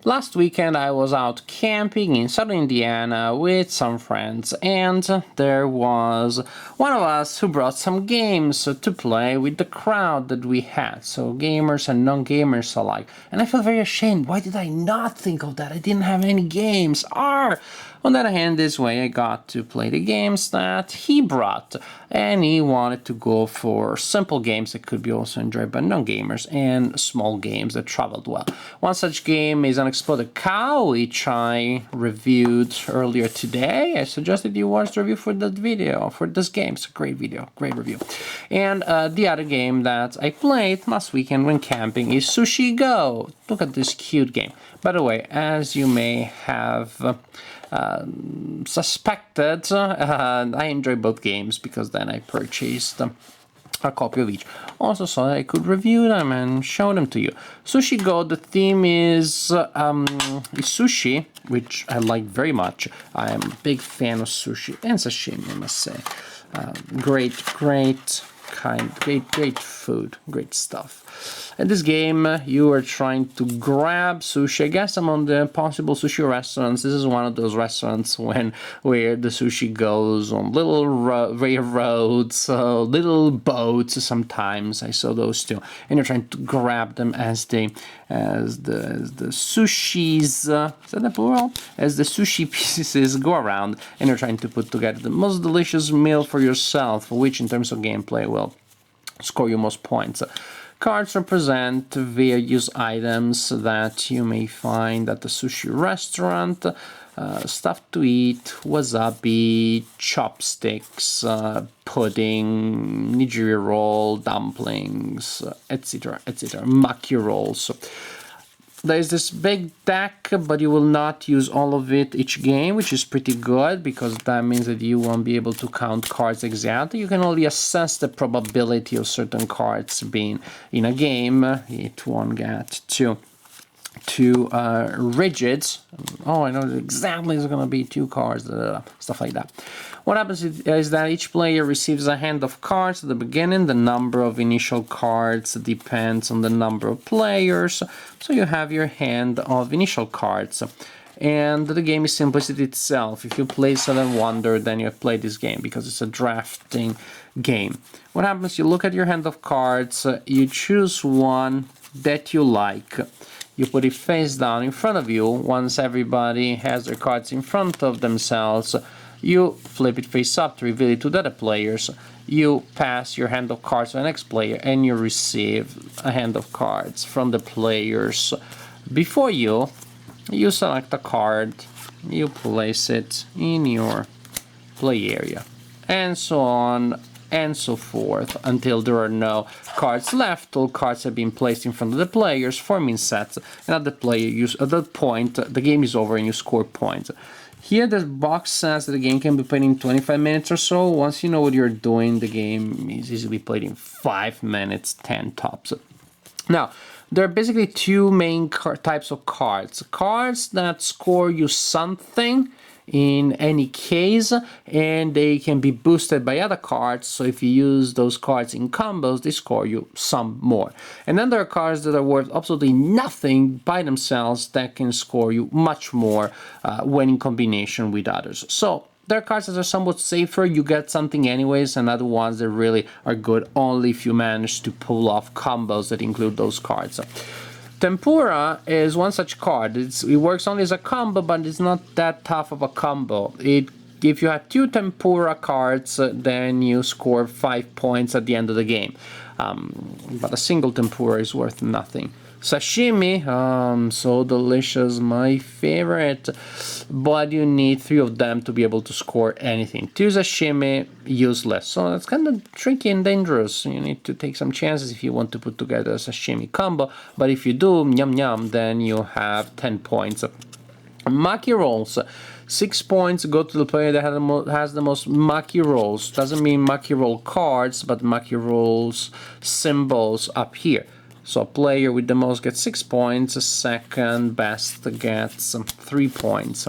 Last weekend I was out camping in southern Indiana with some friends, and there was one of us who brought some games to play with the crowd that we had, so gamers and non-gamers alike. And I felt very ashamed. Why did I not think of that? I didn't have any games. Arr! On the other hand, this way I got to play the games that he brought, and he wanted to go for simple games that could be also enjoyed by non-gamers and small games that traveled well. One such game is Unexploded Cow, which I reviewed earlier today. I suggested you watch the review for that video, for this game. It's a great video, great review. And the other game that I played last weekend when camping is Sushi Go. Look at this cute game. By the way, as you may have suspected, I enjoy both games because then I purchased a copy of each. Also so that I could review them and show them to you. Sushi Go, the theme is sushi, which I like very much. I am a big fan of sushi and sashimi, I must say. Great food, great stuff. In this game, you are trying to grab sushi. I guess among the possible sushi restaurants, this is one of those restaurants where the sushi goes on little railroads, little boats. Sometimes I saw those too, and you're trying to grab them as the sushis. Is that the plural? As the sushi pieces go around, and you're trying to put together the most delicious meal for yourself, which in terms of gameplay will score you most points. Cards represent various items that you may find at the sushi restaurant. Stuff to eat, wasabi, chopsticks, pudding, nigiri roll, dumplings, etc., etc., maki rolls. There's this big deck, but you will not use all of it each game, which is pretty good because that means that you won't be able to count cards exactly. You can only assess the probability of certain cards being in a game. It won't get too rigid. Oh, I know exactly there's going to be 2 cards, stuff like that. What happens is that each player receives a hand of cards at the beginning. The number of initial cards depends on the number of players. So you have your hand of initial cards. And the game is simplicity itself. If you play Seven Wonder, then you have played this game because it's a drafting game. What happens, you look at your hand of cards, you choose one that you like. You put it face down in front of you. Once everybody has their cards in front of themselves, you flip it face up to reveal it to the other players. You pass your hand of cards to the next player, and you receive a hand of cards from the players before you. You select a card, you place it in your play area, and so on and so forth until there are no cards left. All cards have been placed in front of the players, forming sets, and at that point the game is over and you score points. Here the box says that the game can be played in 25 minutes or so. Once you know what you're doing, the game is easily played in 5 minutes, 10 tops. Now, there are basically 2 main types of cards. Cards that score you something in any case, and they can be boosted by other cards, so if you use those cards in combos, they score you some more. And then there are cards that are worth absolutely nothing by themselves that can score you much more when in combination with others. So there are cards that are somewhat safer, you get something anyways, and other ones that really are good only if you manage to pull off combos that include those cards. Tempura is one such card. It works only as a combo, but it's not that tough of a combo. If you have 2 Tempura cards, then you score 5 points at the end of the game. But a single Tempura is worth nothing. Sashimi, so delicious, my favorite, but you need 3 of them to be able to score anything. 2 sashimi, useless, so that's kind of tricky and dangerous. You need to take some chances if you want to put together a sashimi combo, but if you do, yum yum, then you have 10 points. Maki rolls, 6 points go to the player that has the most maki rolls. Doesn't mean maki roll cards, but maki rolls symbols up here. So a player with the most gets 6 points, second best gets 3 points.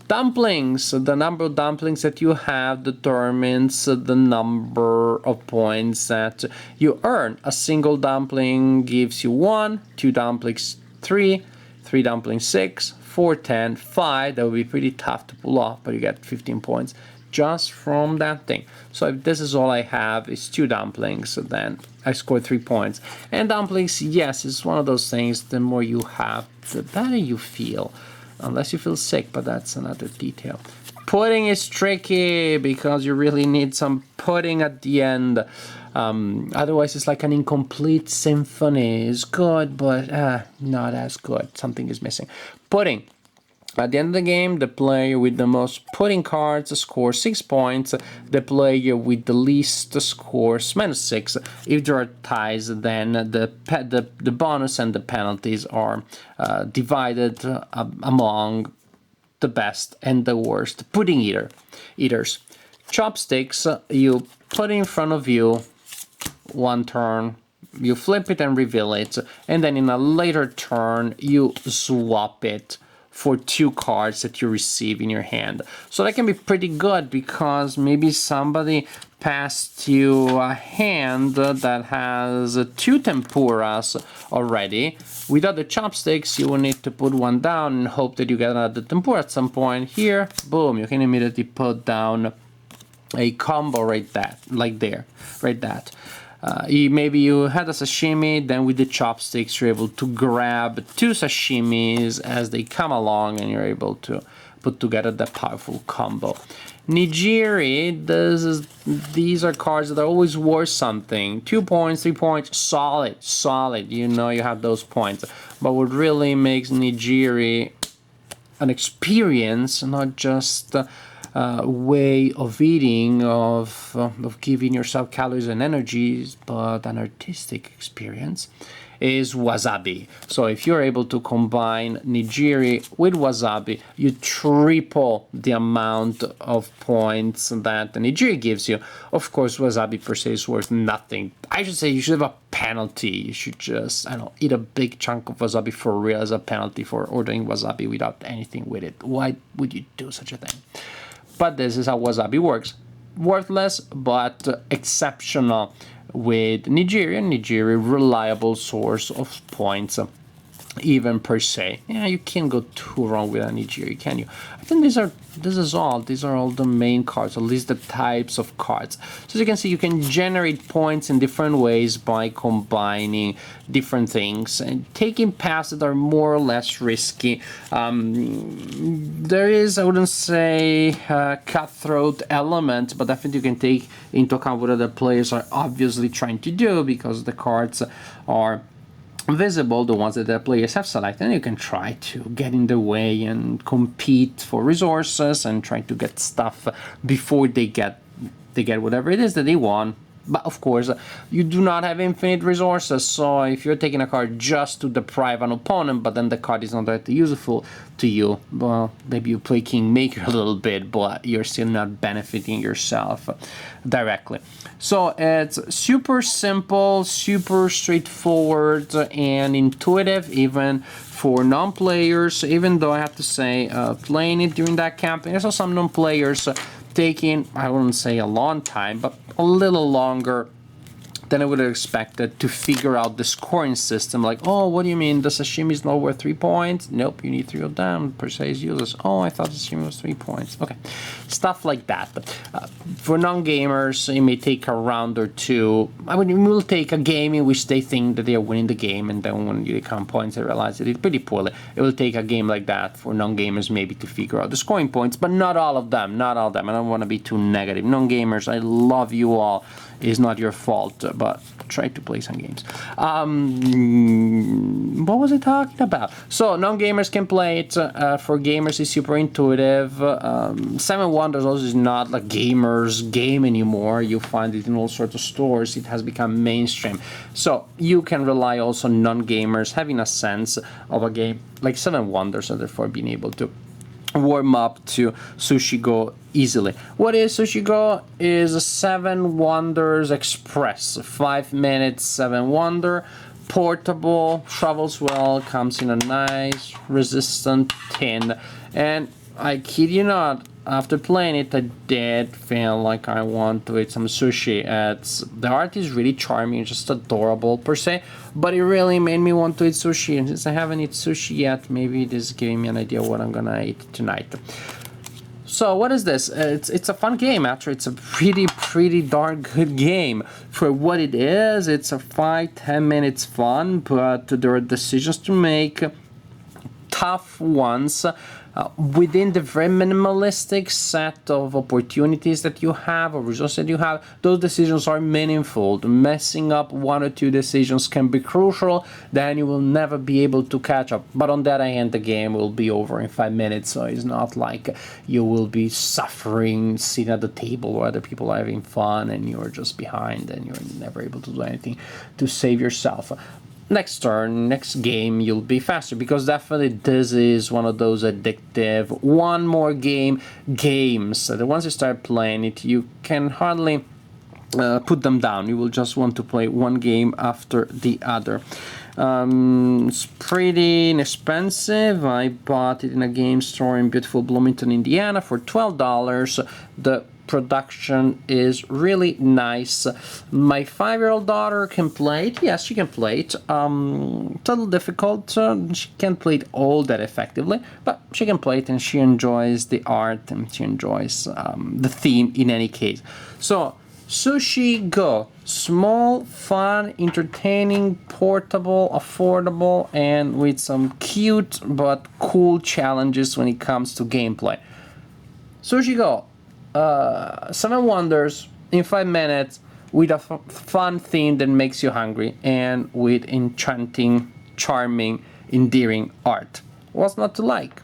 Dumplings, the number of dumplings that you have determines the number of points that you earn. A single dumpling gives you 1, 2 dumplings 3, 3 dumplings, 6, 4, 10, 5. That would be pretty tough to pull off, but you get 15 points just from that thing. So if this is all I have is 2 dumplings, so then I scored 3 points. And dumplings, yes, it's one of those things, the more you have, the better you feel. Unless you feel sick, but that's another detail. Pudding is tricky because you really need some pudding at the end. Otherwise, it's like an incomplete symphony. It's good, but not as good. Something is missing. Pudding. At the end of the game, the player with the most pudding cards scores 6 points. The player with the least scores -6. If there are ties, then the bonus and the penalties are divided among the best and the worst pudding eaters. Chopsticks, you put in front of you one turn, you flip it and reveal it, and then in a later turn, you swap it for 2 cards that you receive in your hand. So that can be pretty good because maybe somebody passed you a hand that has 2 tempuras already. Without the chopsticks, you will need to put one down and hope that you get another tempura at some point. Here, boom, you can immediately put down a combo right that. Maybe you had a sashimi, then with the chopsticks you're able to grab 2 sashimis as they come along and you're able to put together that powerful combo. Nigiri, these are cards that are always worth something. 2 points, 3 points, solid. You know you have those points. But what really makes Nigiri an experience, not just way of eating, of giving yourself calories and energies, but an artistic experience, is wasabi. So if you're able to combine nigiri with wasabi, you triple the amount of points that the nigiri gives you. Of course, wasabi per se is worth nothing. I should say you should have a penalty. You should just, eat a big chunk of wasabi for real as a penalty for ordering wasabi without anything with it. Why would you do such a thing? But this is how wasabi works. Worthless, but exceptional with nigiri, reliable source of points, even per se. Yeah, you can't go too wrong with a nigiri, can you? I think these are all the main cards, at least the types of cards. So as you can see, you can generate points in different ways by combining different things and taking paths that are more or less risky. There is, I wouldn't say a cutthroat element, but definitely you can take into account what other players are obviously trying to do, because the cards are visible, the ones that the players have selected, and you can try to get in the way and compete for resources and try to get stuff before they get whatever it is that they want. But of course, you do not have infinite resources, so if you're taking a card just to deprive an opponent, but then the card is not that useful to you, well, maybe you play Kingmaker a little bit, but you're still not benefiting yourself directly. So it's super simple, super straightforward, and intuitive, even for non-players, even though I have to say, playing it during that campaign, I saw some non-players taking, I wouldn't say a long time, but a little longer than I would have expected to figure out the scoring system. Like, oh, what do you mean the sashimi is not worth 3 points? Nope, you need 3 of them. Per se is useless. Oh, I thought the sashimi was 3 points. Okay, stuff like that. For non-gamers, it may take a round or two. I mean, it will take a game in which they think that they are winning the game, and then when you count points, they realize they did pretty poorly. It will take a game like that for non-gamers maybe to figure out the scoring points, but not all of them. Not all of them. I don't want to be too negative. Non-gamers, I love you all. It's not your fault, but try to play some games. What was I talking about? So non-gamers can play it. For gamers, it's super intuitive. Seven Wonders also is not a gamer's game anymore. You find it in all sorts of stores. It has become mainstream. So you can rely also on non-gamers having a sense of a game like Seven Wonders, and therefore being able to warm up to Sushi Go easily. What is Sushi Go? Is a 7 Wonders Express. 5 minutes, 7 Wonder. Portable, travels well, comes in a nice resistant tin. And I kid you not, after playing it, I did feel like I want to eat some sushi. The art is really charming, just adorable per se, but it really made me want to eat sushi. And since I haven't eaten sushi yet, maybe this gave me an idea what I'm gonna eat tonight. So what is this? It's a fun game. Actually, it's a pretty darn good game for what it is. It's a 5-10 minutes fun, but there are decisions to make, tough ones, within the very minimalistic set of opportunities that you have or resources that you have. Those decisions are meaningful. Messing up 1 or 2 decisions can be crucial, then you will never be able to catch up. But on the other hand, the game will be over in 5 minutes, so it's not like you will be suffering sitting at the table where other people are having fun and you're just behind and you're never able to do anything to save yourself. Next turn, next game, you'll be faster, because definitely this is one of those addictive one more games that once you start playing it, you can hardly put them down. You will just want to play one game after the other. It's pretty inexpensive. I bought it in a game store in beautiful Bloomington, Indiana for $12. The production is really nice. My 5-year-old daughter can play it. Yes, she can play it. It's a little difficult. She can't play it all that effectively, but she can play it and she enjoys the art and she enjoys the theme in any case. So, Sushi Go. Small, fun, entertaining, portable, affordable, and with some cute but cool challenges when it comes to gameplay. Sushi Go. 7 wonders in 5 minutes with a fun theme that makes you hungry and with enchanting, charming, endearing art. What's not to like?